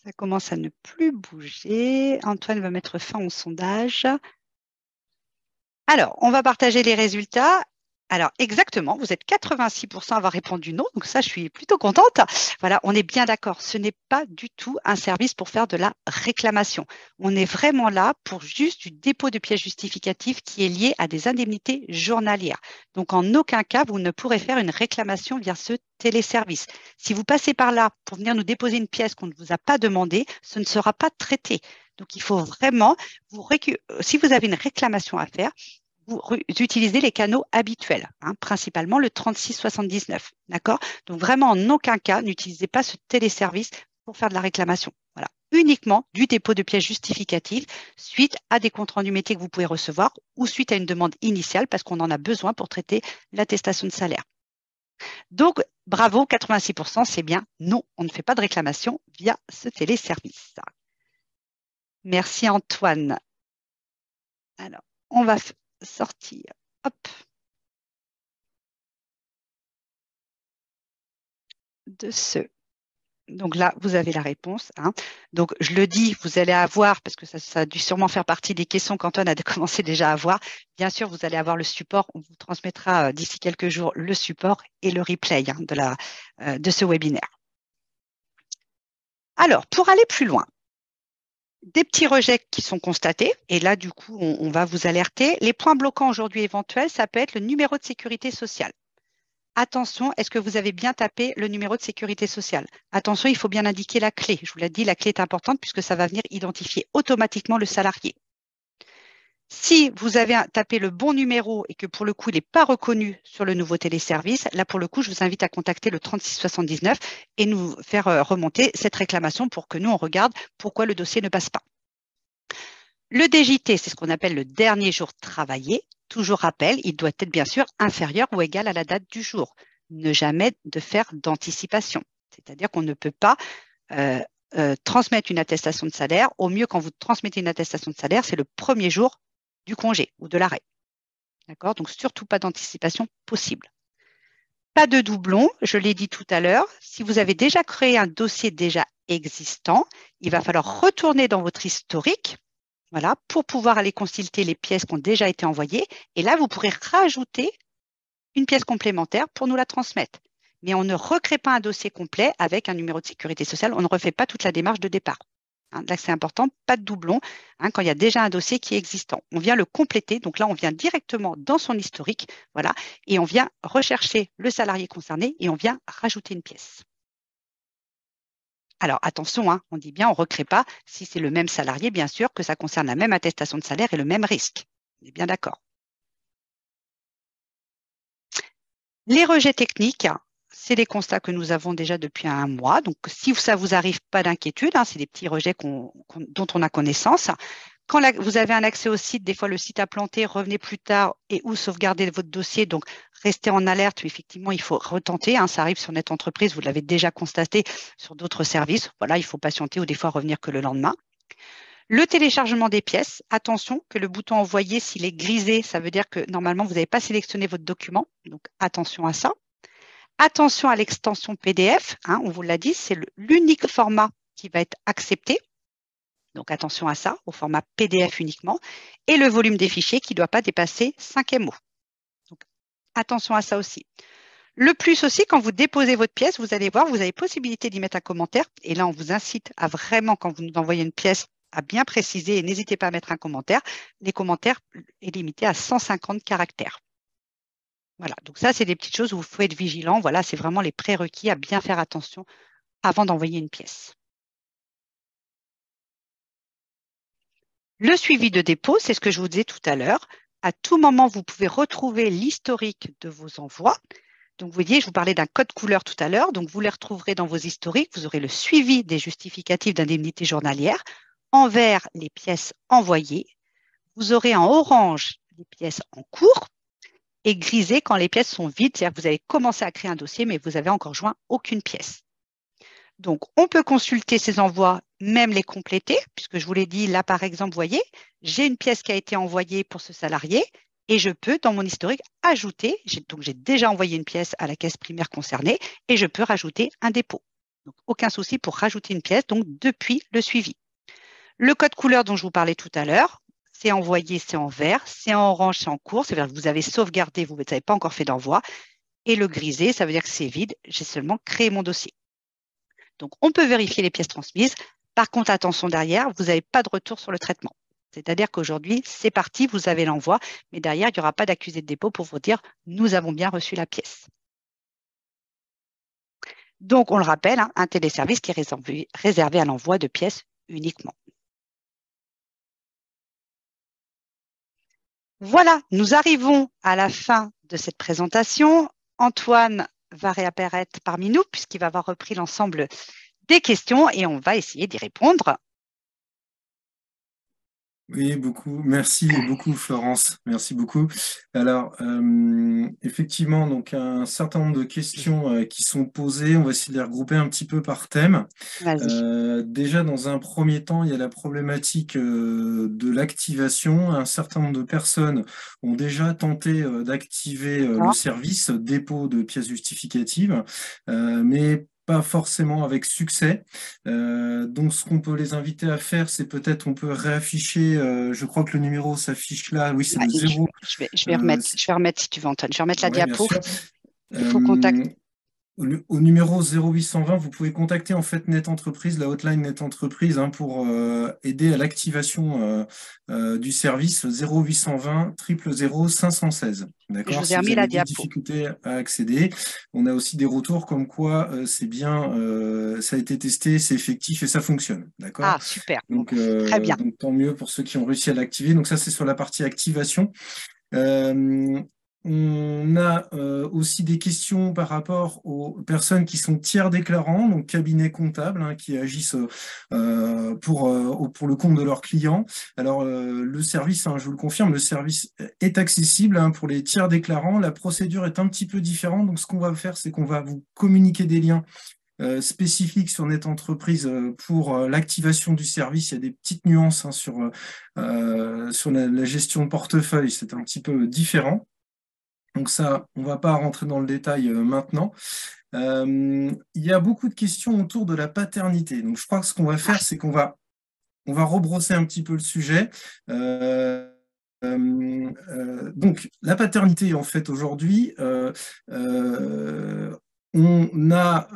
Ça commence à ne plus bouger. Antoine va mettre fin au sondage. Alors, on va partager les résultats. Alors, exactement, vous êtes 86% à avoir répondu non, donc ça, je suis plutôt contente. Voilà, on est bien d'accord. Ce n'est pas du tout un service pour faire de la réclamation. On est vraiment là pour juste du dépôt de pièces justificatives qui est lié à des indemnités journalières. Donc, en aucun cas, vous ne pourrez faire une réclamation via ce téléservice. Si vous passez par là pour venir nous déposer une pièce qu'on ne vous a pas demandée, ce ne sera pas traité. Donc, il faut vraiment, si vous avez une réclamation à faire, vous utilisez les canaux habituels, hein, principalement le 3679. D'accord? Donc, vraiment, en aucun cas, n'utilisez pas ce téléservice pour faire de la réclamation. Voilà. Uniquement du dépôt de pièces justificatives suite à des comptes rendus métiers que vous pouvez recevoir ou suite à une demande initiale parce qu'on en a besoin pour traiter l'attestation de salaire. Donc, bravo, 86%, c'est bien. Non, on ne fait pas de réclamation via ce téléservice. Merci Antoine. Alors, on va sortir. Hop. De ce. Donc là, vous avez la réponse, hein. Donc, je le dis, vous allez avoir, parce que ça a dû sûrement faire partie des questions qu'Antoine a commencé déjà à avoir. Bien sûr, vous allez avoir le support. On vous transmettra d'ici quelques jours le support et le replay, hein, de ce webinaire. Alors, pour aller plus loin, des petits rejets qui sont constatés, et là, du coup, on va vous alerter. Les points bloquants aujourd'hui éventuels, ça peut être le numéro de sécurité sociale. Attention, est-ce que vous avez bien tapé le numéro de sécurité sociale? Attention, il faut bien indiquer la clé. Je vous l'ai dit, la clé est importante puisque ça va venir identifier automatiquement le salarié. Si vous avez tapé le bon numéro et que pour le coup, il n'est pas reconnu sur le nouveau téléservice, là, pour le coup, je vous invite à contacter le 3679 et nous faire remonter cette réclamation pour que nous, on regarde pourquoi le dossier ne passe pas. Le DJT, c'est ce qu'on appelle le dernier jour travaillé. Toujours rappel, il doit être bien sûr inférieur ou égal à la date du jour. Ne jamais de faire d'anticipation. C'est-à-dire qu'on ne peut pas transmettre une attestation de salaire. Au mieux, quand vous transmettez une attestation de salaire, c'est le premier jour du congé ou de l'arrêt. D'accord? Donc, surtout pas d'anticipation possible. Pas de doublon, je l'ai dit tout à l'heure. Si vous avez déjà créé un dossier déjà existant, il va falloir retourner dans votre historique. Voilà, pour pouvoir aller consulter les pièces qui ont déjà été envoyées. Et là, vous pourrez rajouter une pièce complémentaire pour nous la transmettre. Mais on ne recrée pas un dossier complet avec un numéro de sécurité sociale. On ne refait pas toute la démarche de départ. Hein, là, c'est important, pas de doublon, hein, quand il y a déjà un dossier qui est existant. On vient le compléter. Donc là, on vient directement dans son historique. Voilà, et on vient rechercher le salarié concerné et on vient rajouter une pièce. Alors attention, hein, on dit bien, on ne recrée pas si c'est le même salarié, bien sûr, que ça concerne la même attestation de salaire et le même risque. On est bien d'accord. Les rejets techniques, c'est des constats que nous avons déjà depuis un mois. Donc, si ça vous arrive, pas d'inquiétude, hein, c'est des petits rejets dont on a connaissance. Quand vous avez un accès au site, des fois le site a planté, revenez plus tard et ou sauvegardez votre dossier. Donc, restez en alerte. Effectivement, il faut retenter, hein, ça arrive sur notre entreprise, vous l'avez déjà constaté sur d'autres services. Voilà, il faut patienter ou des fois revenir que le lendemain. Le téléchargement des pièces, attention que le bouton envoyer, s'il est grisé, ça veut dire que normalement, vous n'avez pas sélectionné votre document. Donc, attention à ça. Attention à l'extension PDF, hein, on vous l'a dit, c'est l'unique format qui va être accepté. Donc, attention à ça, au format PDF uniquement. Et le volume des fichiers qui ne doit pas dépasser 5 MO. Donc, attention à ça aussi. Le plus aussi, quand vous déposez votre pièce, vous allez voir, vous avez possibilité d'y mettre un commentaire. Et là, on vous incite à vraiment, quand vous nous envoyez une pièce, à bien préciser et n'hésitez pas à mettre un commentaire. Les commentaires est limité à 150 caractères. Voilà, donc ça, c'est des petites choses où vous pouvez être vigilant. Voilà, c'est vraiment les prérequis à bien faire attention avant d'envoyer une pièce. Le suivi de dépôt, c'est ce que je vous disais tout à l'heure. À tout moment, vous pouvez retrouver l'historique de vos envois. Donc, vous voyez, je vous parlais d'un code couleur tout à l'heure. Donc, vous les retrouverez dans vos historiques. Vous aurez le suivi des justificatifs d'indemnité journalière. En vert, les pièces envoyées. Vous aurez en orange les pièces en cours et grisé quand les pièces sont vides. C'est-à-dire que vous avez commencé à créer un dossier, mais vous n'avez encore joint aucune pièce. Donc, on peut consulter ces envois, même les compléter, puisque je vous l'ai dit, là, par exemple, vous voyez, j'ai une pièce qui a été envoyée pour ce salarié et je peux, dans mon historique, ajouter, donc j'ai déjà envoyé une pièce à la caisse primaire concernée et je peux rajouter un dépôt. Donc, aucun souci pour rajouter une pièce, donc depuis le suivi. Le code couleur dont je vous parlais tout à l'heure, c'est envoyé, c'est en vert, c'est en orange, c'est en cours, c'est-à-dire que vous avez sauvegardé, vous n'avez pas encore fait d'envoi. Et le grisé, ça veut dire que c'est vide, j'ai seulement créé mon dossier. Donc, on peut vérifier les pièces transmises. Par contre, attention derrière, vous n'avez pas de retour sur le traitement. C'est-à-dire qu'aujourd'hui, c'est parti, vous avez l'envoi, mais derrière, il n'y aura pas d'accusé de dépôt pour vous dire « nous avons bien reçu la pièce ». Donc, on le rappelle, un téléservice qui est réservé à l'envoi de pièces uniquement. Voilà, nous arrivons à la fin de cette présentation. Antoine va réapparaître parmi nous puisqu'il va avoir repris l'ensemble des questions et on va essayer d'y répondre. Oui, beaucoup. Merci beaucoup, Florence. Merci beaucoup. Alors, effectivement, donc un certain nombre de questions qui sont posées. On va essayer de les regrouper un petit peu par thème. Déjà, dans un premier temps, il y a la problématique de l'activation. Un certain nombre de personnes ont déjà tenté d'activer le service dépôt de pièces justificatives, mais pas forcément avec succès. Donc, ce qu'on peut les inviter à faire, c'est peut-être on peut réafficher, je crois que le numéro s'affiche là, oui, c'est le 0. Je vais remettre si tu veux, Antoine. Je vais remettre la diapo. Il faut contacter. Au numéro 0820, vous pouvez contacter en fait Net Entreprise, la hotline Net Entreprise, pour aider à l'activation du service 0820 000 516. D'accord. Je vous ai remis la diapo. Difficulté à accéder. On a aussi des retours comme quoi c'est bien, ça a été testé, c'est effectif et ça fonctionne. D'accord. Ah, super. Donc, très bien. Donc tant mieux pour ceux qui ont réussi à l'activer. Donc ça, c'est sur la partie activation. On a aussi des questions par rapport aux personnes qui sont tiers déclarants, donc cabinets comptables qui agissent pour le compte de leurs clients. Alors, le service, je vous le confirme, le service est accessible pour les tiers déclarants. La procédure est un petit peu différente. Donc, ce qu'on va faire, c'est qu'on va vous communiquer des liens spécifiques sur Net Entreprise pour l'activation du service. Il y a des petites nuances sur la gestion de portefeuille. C'est un petit peu différent. Donc ça, on ne va pas rentrer dans le détail maintenant. Il y a beaucoup de questions autour de la paternité. Donc je crois que ce qu'on va faire, c'est qu'on va rebrosser un petit peu le sujet. Donc la paternité, en fait, aujourd'hui, on a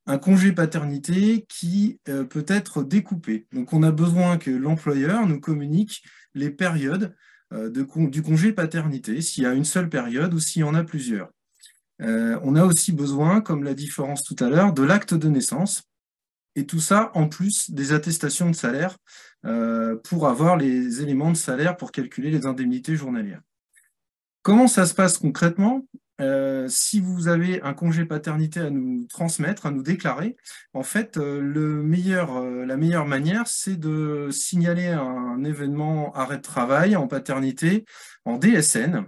un congé paternité qui peut être découpé. Donc on a besoin que l'employeur nous communique les périodes du congé paternité, s'il y a une seule période ou s'il y en a plusieurs. On a aussi besoin, comme l'a dit Florence tout à l'heure, de l'acte de naissance, et tout ça en plus des attestations de salaire pour avoir les éléments de salaire pour calculer les indemnités journalières. Comment ça se passe concrètement ? Si vous avez un congé paternité à nous transmettre, à nous déclarer, en fait, la meilleure manière, c'est de signaler un événement arrêt de travail en paternité en DSN.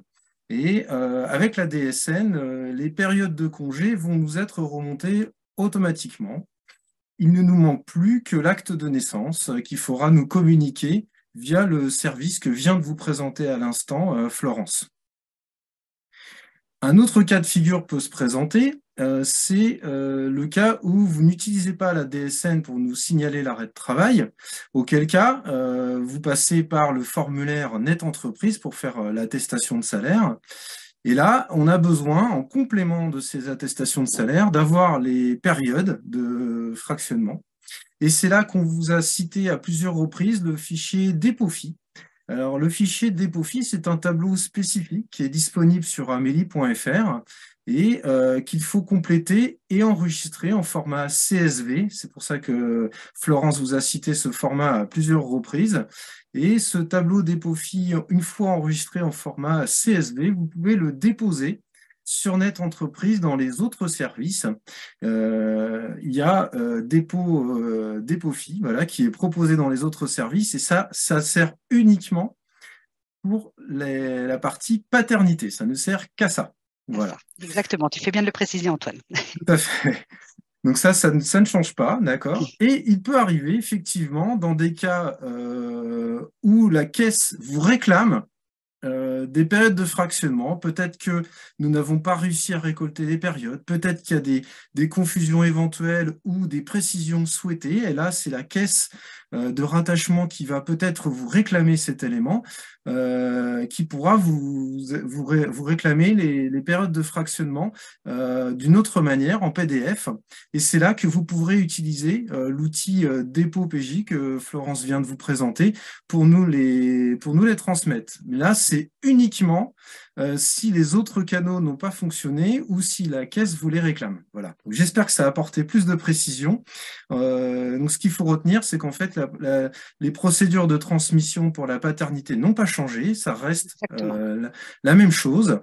Et avec la DSN, les périodes de congé vont nous être remontées automatiquement. Il ne nous manque plus que l'acte de naissance qu'il faudra nous communiquer via le service que vient de vous présenter à l'instant Florence. Un autre cas de figure peut se présenter, c'est le cas où vous n'utilisez pas la DSN pour nous signaler l'arrêt de travail, auquel cas vous passez par le formulaire Net Entreprise pour faire l'attestation de salaire. Et là, on a besoin, en complément de ces attestations de salaire, d'avoir les périodes de fractionnement. Et c'est là qu'on vous a cité à plusieurs reprises le fichier DEPOFI. Alors, le fichier DEPOFI, c'est un tableau spécifique qui est disponible sur amélie.fr et qu'il faut compléter et enregistrer en format CSV. C'est pour ça que Florence vous a cité ce format à plusieurs reprises. Et ce tableau DEPOFI, une fois enregistré en format CSV, vous pouvez le déposer sur Net Entreprise dans les autres services. Il y a DEPOFI, voilà, qui est proposé dans les autres services, et ça sert uniquement pour la partie paternité. Ça ne sert qu'à ça. Voilà. Exactement, tu fais bien de le préciser, Antoine. Tout à fait. Donc ça ne change pas, d'accord. Et il peut arriver effectivement dans des cas où la caisse vous réclame des périodes de fractionnement. Peut-être que nous n'avons pas réussi à récolter les périodes. Peut-être qu'il y a des confusions éventuelles ou des précisions souhaitées. Et là, c'est la caisse de rattachement qui va peut-être vous réclamer cet élément, qui pourra vous réclamer les périodes de fractionnement d'une autre manière en PDF. Et c'est là que vous pourrez utiliser l'outil dépôt PJ que Florence vient de vous présenter pour nous les transmettre. Mais là, c'est uniquement si les autres canaux n'ont pas fonctionné ou si la caisse vous les réclame. Voilà. J'espère que ça a apporté plus de précision. Donc, ce qu'il faut retenir, c'est qu'en fait, les procédures de transmission pour la paternité n'ont pas changé. Ça reste la même chose.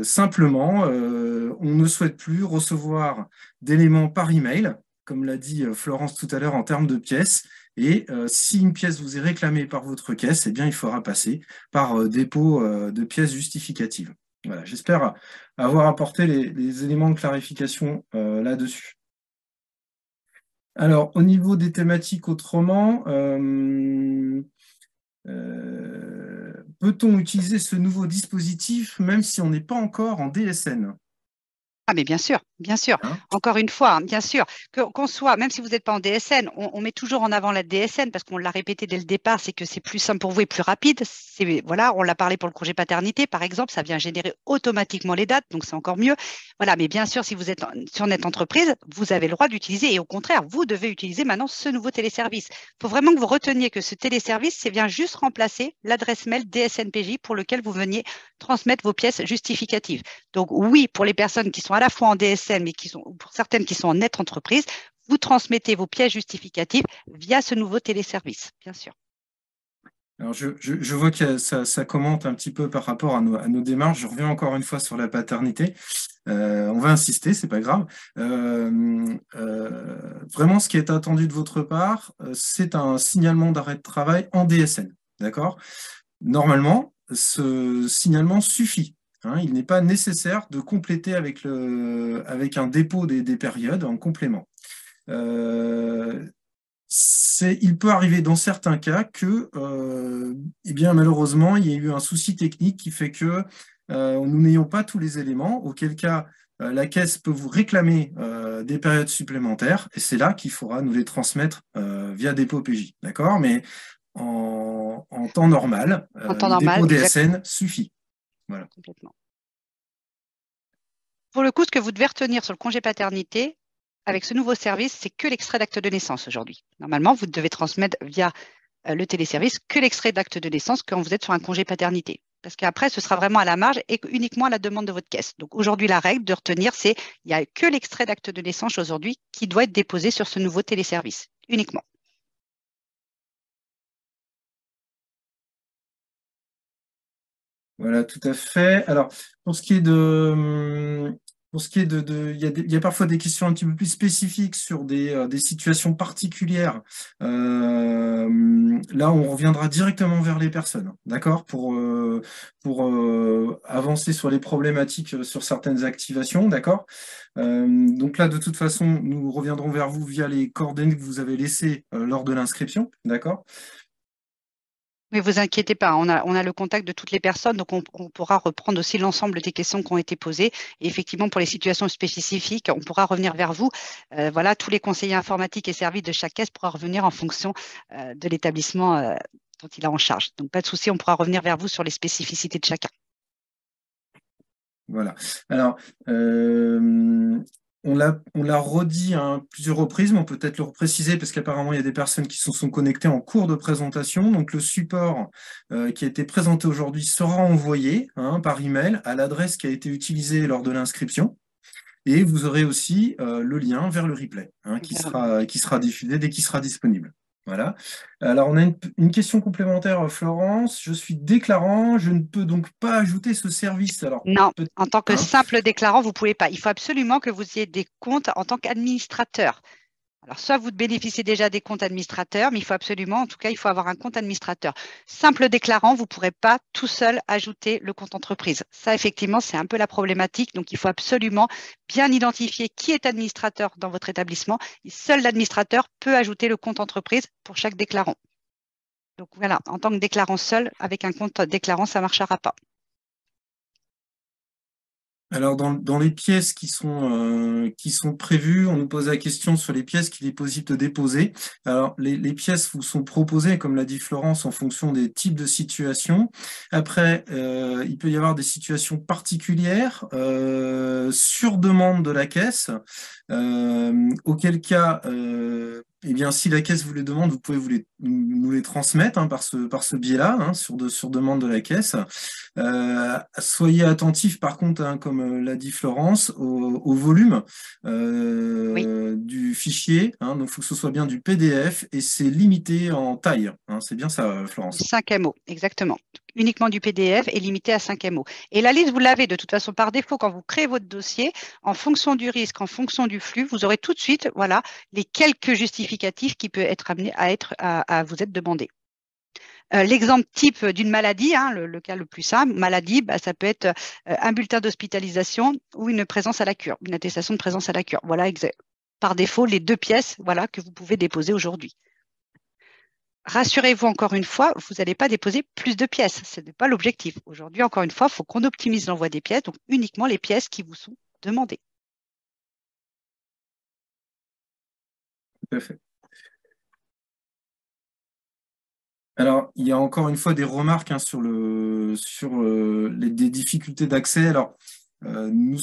Simplement, on ne souhaite plus recevoir d'éléments par email, comme l'a dit Florence tout à l'heure en termes de pièces. Et si une pièce vous est réclamée par votre caisse, eh bien, il faudra passer par dépôt de pièces justificatives. Voilà, j'espère avoir apporté les éléments de clarification là-dessus. Alors, au niveau des thématiques autrement, peut-on utiliser ce nouveau dispositif même si on n'est pas encore en DSN? Ah, mais bien sûr, bien sûr. Hein. Encore une fois, hein, bien sûr, qu'on soit, même si vous n'êtes pas en DSN, on met toujours en avant la DSN parce qu'on l'a répété dès le départ, c'est que c'est plus simple pour vous et plus rapide. Voilà, on l'a parlé pour le congé paternité, par exemple, ça vient générer automatiquement les dates, donc c'est encore mieux. Voilà, mais bien sûr, si vous êtes sur notre entreprise, vous avez le droit d'utiliser et au contraire, vous devez utiliser maintenant ce nouveau téléservice. Il faut vraiment que vous reteniez que ce téléservice, c'est bien juste remplacer l'adresse mail DSNPJ pour lequel vous veniez transmettre vos pièces justificatives. Donc oui, pour les personnes qui sont à la fois en DSN, mais pour certaines qui sont en net entreprise, vous transmettez vos pièces justificatives via ce nouveau téléservice, bien sûr. Alors, je vois que ça commente un petit peu par rapport à nos démarches. Je reviens encore une fois sur la paternité. On va insister, c'est pas grave. Vraiment, ce qui est attendu de votre part, c'est un signalement d'arrêt de travail en DSN. D'accord? Normalement, ce signalement suffit. Hein, il n'est pas nécessaire de compléter avec un dépôt des périodes en complément. Il peut arriver dans certains cas que, eh bien, malheureusement, il y a eu un souci technique qui fait que nous n'ayons pas tous les éléments, auquel cas la caisse peut vous réclamer des périodes supplémentaires, et c'est là qu'il faudra nous les transmettre via dépôt PJ. D'accord? Mais en temps normal, En temps le normal, dépôt exactement. DSN suffit. Voilà. Complètement. Pour le coup, ce que vous devez retenir sur le congé paternité, avec ce nouveau service, c'est que l'extrait d'acte de naissance aujourd'hui. Normalement, vous devez transmettre via le téléservice que l'extrait d'acte de naissance quand vous êtes sur un congé paternité. Parce qu'après, ce sera vraiment à la marge et uniquement à la demande de votre caisse. Donc aujourd'hui, la règle de retenir, c'est il n'y a que l'extrait d'acte de naissance aujourd'hui qui doit être déposé sur ce nouveau téléservice, uniquement. Voilà, tout à fait. Alors, pour ce qui est il y a parfois des questions un petit peu plus spécifiques sur des situations particulières. Là, on reviendra directement vers les personnes, d'accord, pour avancer sur les problématiques sur certaines activations, d'accord. Donc là, de toute façon, nous reviendrons vers vous via les coordonnées que vous avez laissées lors de l'inscription, d'accord. Mais vous inquiétez pas, on a le contact de toutes les personnes, donc on pourra reprendre aussi l'ensemble des questions qui ont été posées. Et effectivement, pour les situations spécifiques, on pourra revenir vers vous. Voilà, tous les conseillers informatiques et services de chaque caisse pourra revenir en fonction de l'établissement dont il a en charge. Donc, pas de souci, on pourra revenir vers vous sur les spécificités de chacun. Voilà. Alors, on l'a redit à plusieurs reprises, mais on peut peut-être le repréciser parce qu'apparemment, il y a des personnes qui se sont connectées en cours de présentation. Donc, le support qui a été présenté aujourd'hui sera envoyé par email à l'adresse qui a été utilisée lors de l'inscription. Et vous aurez aussi le lien vers le replay qui sera diffusé dès qu'il sera disponible. Voilà. Alors, on a une question complémentaire, Florence. Je suis déclarant, je ne peux donc pas ajouter ce service. Alors, Non, en tant que hein, simple déclarant, vous ne pouvez pas. Il faut absolument que vous ayez des comptes en tant qu'administrateur. Alors, soit vous bénéficiez déjà des comptes administrateurs, mais il faut absolument, en tout cas, il faut avoir un compte administrateur. Simple déclarant, vous ne pourrez pas tout seul ajouter le compte entreprise. Ça, effectivement, c'est un peu la problématique. Donc, il faut absolument bien identifier qui est administrateur dans votre établissement. Et seul l'administrateur peut ajouter le compte entreprise pour chaque déclarant. Donc voilà, en tant que déclarant seul, avec un compte déclarant, ça ne marchera pas. Alors, dans les pièces qui sont prévues, on nous pose la question sur les pièces qu'il est possible de déposer. Alors, les pièces vous sont proposées, comme l'a dit Florence, en fonction des types de situations. Après, il peut y avoir des situations particulières sur demande de la caisse, auquel cas, eh bien, si la caisse vous les demande, vous pouvez nous les transmettre par ce biais-là, hein, sur demande de la caisse. Soyez attentifs par contre, hein, comme l'a dit Florence, au volume Oui, du fichier. Hein, donc, il faut que ce soit bien du PDF et c'est limité en taille. Hein, c'est bien ça, Florence. 5 MO, exactement. Uniquement du PDF et limité à 5 MO. Et la liste, vous l'avez de toute façon par défaut quand vous créez votre dossier, en fonction du risque, en fonction du flux, vous aurez tout de suite voilà, les quelques justificatifs qui peuvent être amenés à vous être demandés. L'exemple type d'une maladie, hein, le cas le plus simple, maladie, bah, ça peut être un bulletin d'hospitalisation ou une présence à la cure, une attestation de présence à la cure. Voilà, par défaut, les 2 pièces voilà, que vous pouvez déposer aujourd'hui. Rassurez-vous encore une fois, vous n'allez pas déposer plus de pièces. Ce n'est pas l'objectif. Aujourd'hui, encore une fois, il faut qu'on optimise l'envoi des pièces, donc uniquement les pièces qui vous sont demandées. Tout à fait. Alors, il y a encore une fois des remarques, hein, sur des difficultés d'accès. Alors, nous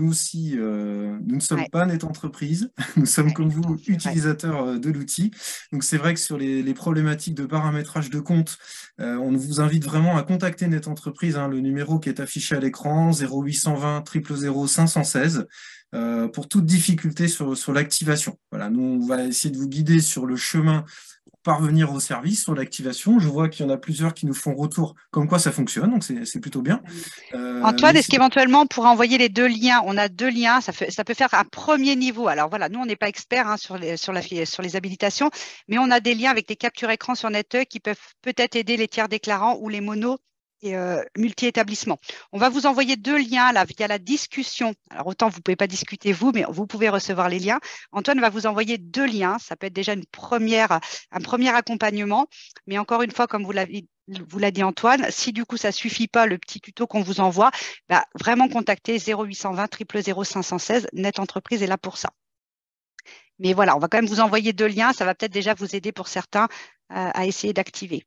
aussi, nous ne sommes Ouais, pas net entreprise. Nous sommes ouais, comme vous c'est vrai. utilisateurs de l'outil. Donc, c'est vrai que sur les problématiques de paramétrage de compte, on vous invite vraiment à contacter Net Entreprise, hein, le numéro qui est affiché à l'écran, 0820 000 516, pour toute difficulté sur l'activation. Voilà, nous, on va essayer de vous guider sur le chemin parvenir au service sur l'activation. Je vois qu'il y en a plusieurs qui nous font retour comme quoi ça fonctionne, donc c'est plutôt bien. Antoine, est-ce N'hésitez qu'éventuellement on pourra envoyer les 2 liens? On a 2 liens, ça peut faire un premier niveau. Alors voilà, nous, on n'est pas experts hein, sur les habilitations, mais on a des liens avec des captures écran sur NetE qui peuvent peut-être aider les tiers déclarants ou les monos et multi-établissements. On va vous envoyer 2 liens là, via la discussion. Alors autant vous ne pouvez pas discuter vous, mais vous pouvez recevoir les liens. Antoine va vous envoyer 2 liens. Ça peut être déjà un premier accompagnement. Mais encore une fois, comme vous l'a dit Antoine, si du coup ça ne suffit pas le petit tuto qu'on vous envoie, bah, vraiment contactez 0820 000 516. Net Entreprise est là pour ça. Mais voilà, on va quand même vous envoyer 2 liens. Ça va peut-être déjà vous aider pour certains à essayer d'activer.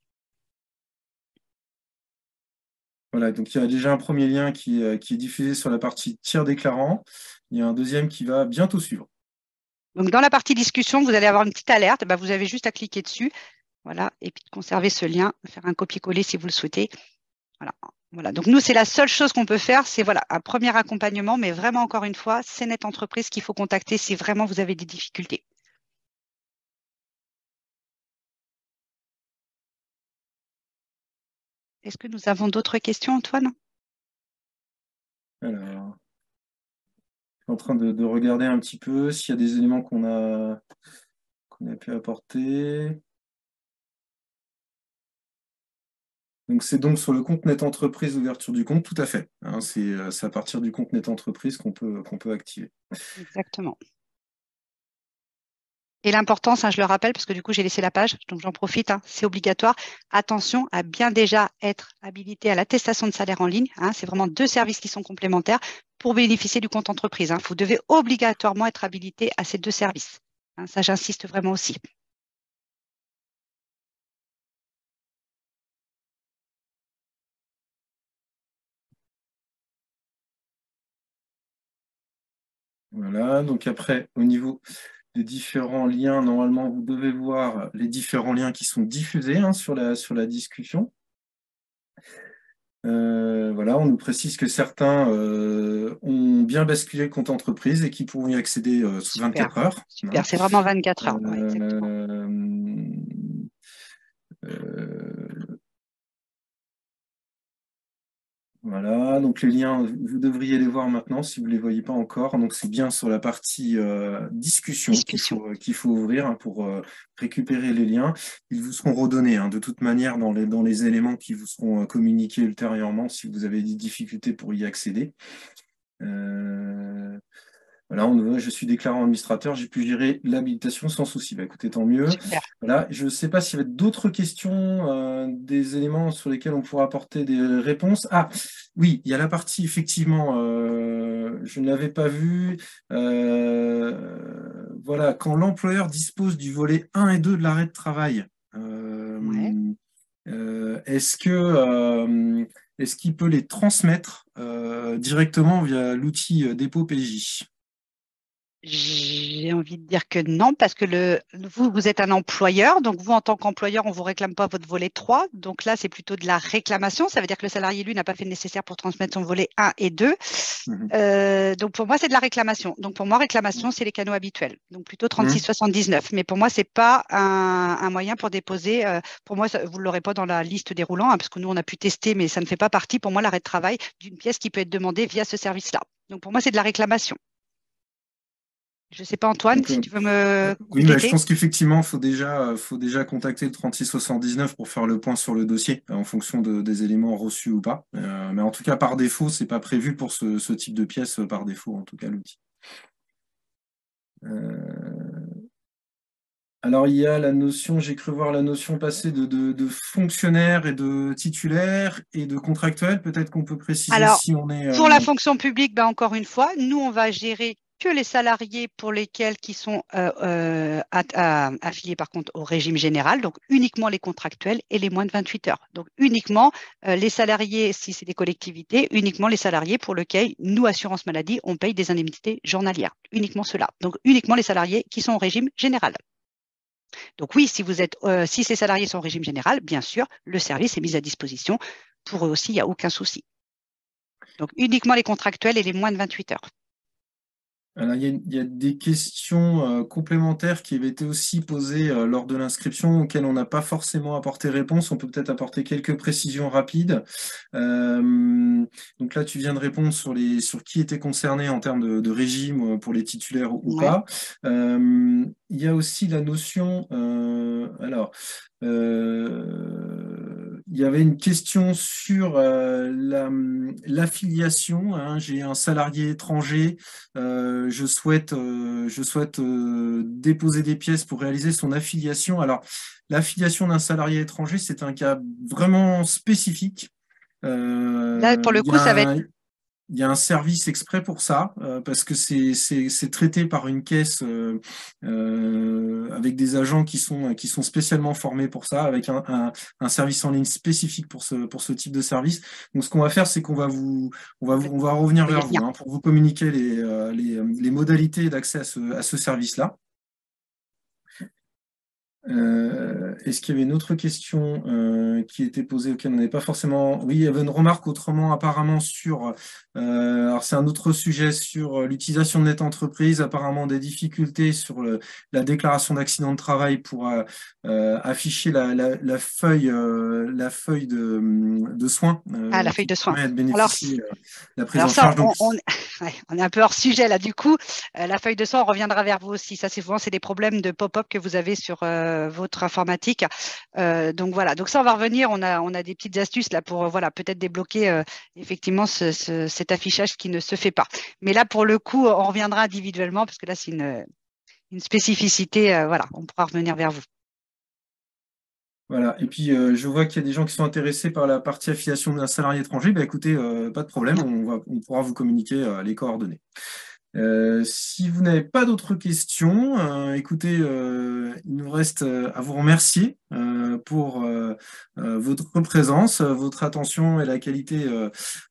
Voilà, donc il y a déjà un premier lien qui est diffusé sur la partie tiers déclarant. Il y a un deuxième qui va bientôt suivre. Donc, dans la partie discussion, vous allez avoir une petite alerte. Bah, vous avez juste à cliquer dessus. Voilà, et puis de conserver ce lien, faire un copier-coller si vous le souhaitez. Voilà. Voilà. Donc, nous, c'est la seule chose qu'on peut faire, c'est voilà, un premier accompagnement, mais vraiment, encore une fois, c'est Net Entreprise qu'il faut contacter si vraiment vous avez des difficultés. Est-ce que nous avons d'autres questions, Antoine? Alors, je suis en train de regarder un petit peu s'il y a des éléments qu'on a pu apporter. Donc, c'est donc sur le compte Net Entreprise, ouverture du compte, tout à fait. Hein, c'est à partir du compte Net Entreprise qu'on peut activer. Exactement. Et l'importance, hein, je le rappelle, parce que du coup, j'ai laissé la page, donc j'en profite, hein, c'est obligatoire. Attention à bien déjà être habilité à l'attestation de salaire en ligne. Hein, c'est vraiment 2 services qui sont complémentaires pour bénéficier du compte entreprise. Hein. Vous devez obligatoirement être habilité à ces 2 services. Hein, ça, j'insiste vraiment aussi. Voilà, donc après, au niveau des différents liens, normalement, vous devez voir les différents liens qui sont diffusés, hein, sur la discussion. Voilà, on nous précise que certains ont bien basculé le compte entreprise et qui pourront y accéder sous Super, 24 heures. Hein. super. C'est vraiment 24 heures. Ouais, exactement. Euh, euh, Voilà, donc les liens, vous devriez les voir maintenant si vous ne les voyez pas encore. Donc c'est bien sur la partie discussion Discussion. qu'il faut ouvrir, hein, pour récupérer les liens. Ils vous seront redonnés, hein, de toute manière dans les éléments qui vous seront communiqués ultérieurement si vous avez des difficultés pour y accéder. Euh, Voilà, je suis déclarant administrateur, j'ai pu gérer l'habilitation sans souci. Bah, écoutez, tant mieux. Super. Voilà, je ne sais pas s'il y avait d'autres questions, des éléments sur lesquels on pourra apporter des réponses. Ah, oui, il y a la partie, effectivement, je ne l'avais pas vue. Voilà, quand l'employeur dispose du volet 1 et 2 de l'arrêt de travail, Ouais. est-ce qu'il peut les transmettre directement via l'outil dépôt PJ? J'ai envie de dire que non, parce que vous êtes un employeur. Donc, vous, en tant qu'employeur, on ne vous réclame pas votre volet 3. Donc là, c'est plutôt de la réclamation. Ça veut dire que le salarié, lui, n'a pas fait le nécessaire pour transmettre son volet 1 et 2. Mhm. Donc, pour moi, c'est de la réclamation. Donc, pour moi, réclamation, c'est les canaux habituels. Donc, plutôt Mhm. 36-79. Mais pour moi, ce n'est pas un moyen pour déposer. Pour moi, vous ne l'aurez pas dans la liste déroulant, hein, parce que nous, on a pu tester, mais ça ne fait pas partie, pour moi, l'arrêt de travail d'une pièce qui peut être demandée via ce service-là. Donc, pour moi, c'est de la réclamation. Je ne sais pas, Antoine, Donc, si tu veux me oui, mais je compléter. pense qu'effectivement, faut déjà contacter le 3679 pour faire le point sur le dossier, en fonction des éléments reçus ou pas. Mais en tout cas, par défaut, c'est pas prévu pour ce type de pièce, par défaut, en tout cas, l'outil. Alors, il y a la notion, j'ai cru voir la notion passer de fonctionnaire et de titulaire et de contractuel. Peut-être qu'on peut préciser Alors, si on est. pour la fonction publique, ben, encore une fois, nous, on va gérer que les salariés pour lesquels qui sont affiliés par contre au régime général, donc uniquement les contractuels et les moins de 28 heures. Donc uniquement les salariés, si c'est des collectivités, uniquement les salariés pour lesquels nous, assurance maladie, on paye des indemnités journalières. Uniquement cela. Donc uniquement les salariés qui sont au régime général. Donc oui, si ces salariés sont au régime général, bien sûr, le service est mis à disposition. Pour eux aussi, il n'y a aucun souci. Donc uniquement les contractuels et les moins de 28 heures. Alors, il y a des questions complémentaires qui avaient été aussi posées lors de l'inscription, auxquelles on n'a pas forcément apporté réponse. On peut peut-être apporter quelques précisions rapides. Donc là, tu viens de répondre sur qui était concerné en termes de régime pour les titulaires ou Ouais. pas. Il y a aussi la notion, il y avait une question sur l'affiliation, hein. J'ai un salarié étranger, je souhaite déposer des pièces pour réaliser son affiliation. Alors, l'affiliation d'un salarié étranger, c'est un cas vraiment spécifique. Là, pour le Il y coup, ça va être. a il y a un service exprès pour ça, parce que c'est traité par une caisse avec des agents qui sont spécialement formés pour ça, avec un service en ligne spécifique pour ce type de service. Donc, ce qu'on va faire, c'est on va revenir On va y vers vous, venir. hein, pour vous communiquer les modalités d'accès à ce service-là. Est-ce qu'il y avait une autre question qui était posée auquel on n'avait pas forcément. Oui, il y avait une remarque autrement apparemment sur. Alors c'est un autre sujet sur l'utilisation de net entreprise, apparemment des difficultés sur la déclaration d'accident de travail pour afficher la feuille de soins Ah, la feuille qui de soins. permet de Alors, bénéficier de la prise alors en ça, charge. Donc, ouais, on est un peu hors sujet là. Du coup, la feuille de soins, on reviendra vers vous aussi. Ça, c'est souvent c'est des problèmes de pop-up que vous avez sur votre informatique. Donc voilà. Donc ça, on va revenir. On a des petites astuces là pour voilà peut-être débloquer effectivement cet affichage qui ne se fait pas. Mais là, pour le coup, on reviendra individuellement parce que là, c'est une spécificité. Voilà, on pourra revenir vers vous. voilà. Et puis, je vois qu'il y a des gens qui sont intéressés par la partie affiliation d'un salarié étranger. Bah, écoutez, pas de problème, on pourra vous communiquer les coordonnées. Si vous n'avez pas d'autres questions, écoutez, il nous reste à vous remercier pour votre présence, votre attention et la qualité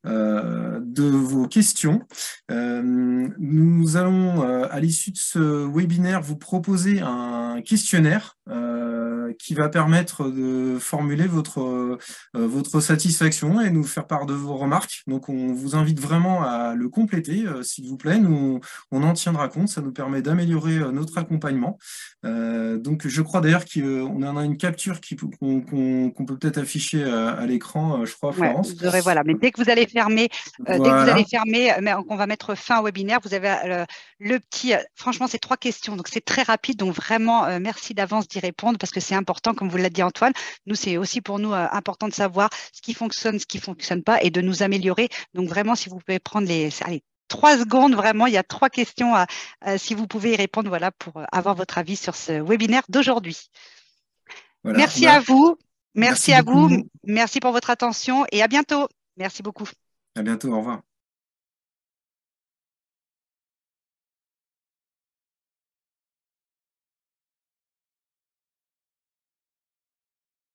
de vos questions. Nous allons, à l'issue de ce webinaire, vous proposer un questionnaire qui va permettre de formuler votre satisfaction et nous faire part de vos remarques. Donc, on vous invite vraiment à le compléter, s'il vous plaît. On en tiendra compte, ça nous permet d'améliorer notre accompagnement. Donc, je crois d'ailleurs qu'on en a une capture qu'on peut peut-être afficher à l'écran, je crois, Ouais, Florence. vous aurez, voilà. Mais dès que vous allez Voilà. fermer, mais qu'on va mettre fin au webinaire, vous avez le petit, franchement, c'est 3 questions. Donc, c'est très rapide. Donc, vraiment, merci d'avance d'y répondre parce que c'est important, comme vous l'a dit Antoine. Nous, c'est aussi pour nous important de savoir ce qui fonctionne pas et de nous améliorer. Donc, vraiment, si vous pouvez prendre allez, 3 secondes, vraiment, il y a 3 questions si vous pouvez y répondre, voilà, pour avoir votre avis sur ce webinaire d'aujourd'hui. Voilà. Merci à vous. Merci Merci à vous. beaucoup. Merci pour votre attention et à bientôt. Merci beaucoup. À bientôt. Au revoir.